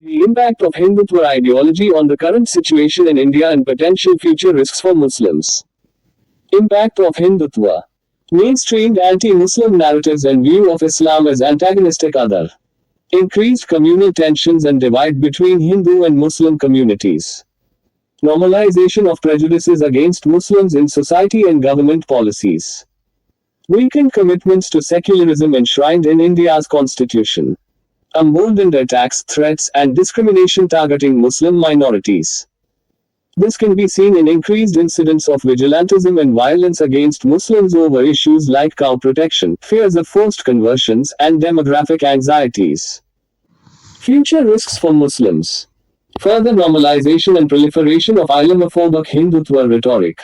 The impact of Hindutva ideology on the current situation in India and potential future risks for Muslims. Impact of Hindutva. Mainstreamed anti-Muslim narratives and view of Islam as antagonistic other. Increased communal tensions and divide between Hindu and Muslim communities. Normalization of prejudices against Muslims in society and government policies. Weakened commitments to secularism enshrined in India's constitution. Emboldened attacks, threats, and discrimination targeting Muslim minorities. This can be seen in increased incidents of vigilantism and violence against Muslims over issues like cow protection, fears of forced conversions, and demographic anxieties. Future risks for Muslims. Further normalization and proliferation of Islamophobic Hindutva rhetoric.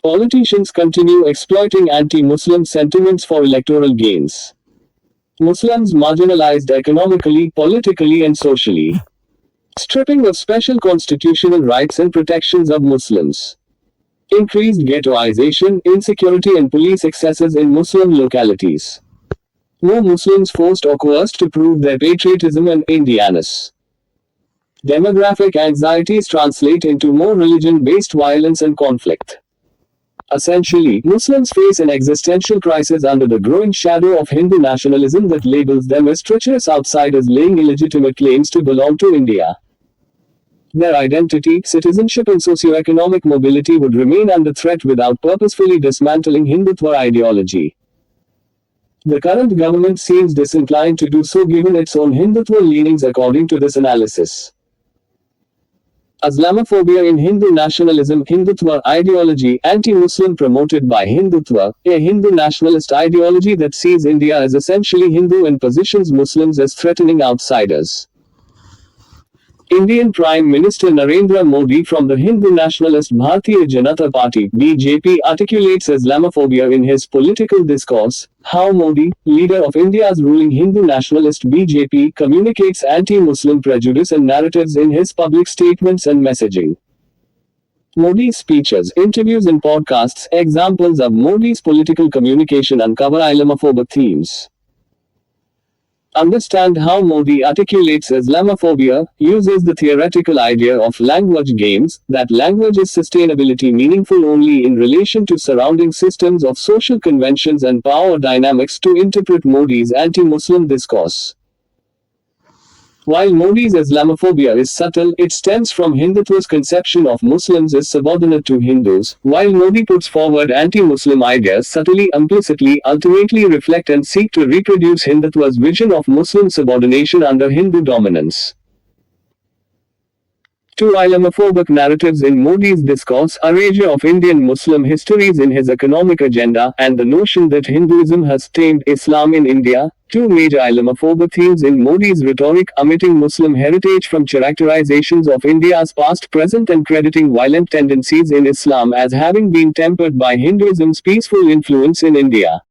Politicians continue exploiting anti-Muslim sentiments for electoral gains. Muslims marginalized economically, politically, and socially. Stripping of special constitutional rights and protections of Muslims. Increased ghettoization, insecurity, and police excesses in Muslim localities. More Muslims forced or coerced to prove their patriotism and Indianness. Demographic anxieties translate into more religion-based violence and conflict. Essentially, Muslims face an existential crisis under the growing shadow of Hindu nationalism that labels them as treacherous outsiders laying illegitimate claims to belong to India. Their identity, citizenship, and socio-economic mobility would remain under threat without purposefully dismantling Hindutva ideology. The current government seems disinclined to do so given its own Hindutva leanings according to this analysis. Islamophobia in Hindu nationalism, Hindutva ideology, anti-Muslim promoted by Hindutva, a Hindu nationalist ideology that sees India as essentially Hindu and positions Muslims as threatening outsiders. Indian Prime Minister Narendra Modi from the Hindu nationalist Bharatiya Janata Party (BJP) articulates Islamophobia in his political discourse. How Modi, leader of India's ruling Hindu nationalist BJP, communicates anti-Muslim prejudice and narratives in his public statements and messaging. Modi's speeches, interviews, and podcasts. Examples of Modi's political communication uncover Islamophobic themes. Understand how Modi articulates Islamophobia, uses the theoretical idea of language games, that language is sustainability meaningful only in relation to surrounding systems of social conventions and power dynamics to interpret Modi's anti-Muslim discourse. While Modi's Islamophobia is subtle, it stems from Hindutva's conception of Muslims as subordinate to Hindus, while Modi puts forward anti-Muslim ideas subtly, implicitly, ultimately reflect and seek to reproduce Hindutva's vision of Muslim subordination under Hindu dominance. Two Islamophobic narratives in Modi's discourse: erasure of Indian Muslim histories in his economic agenda, and the notion that Hinduism has tamed Islam in India. Two major Islamophobic themes in Modi's rhetoric: omitting Muslim heritage from characterizations of India's past, present, and crediting violent tendencies in Islam as having been tempered by Hinduism's peaceful influence in India.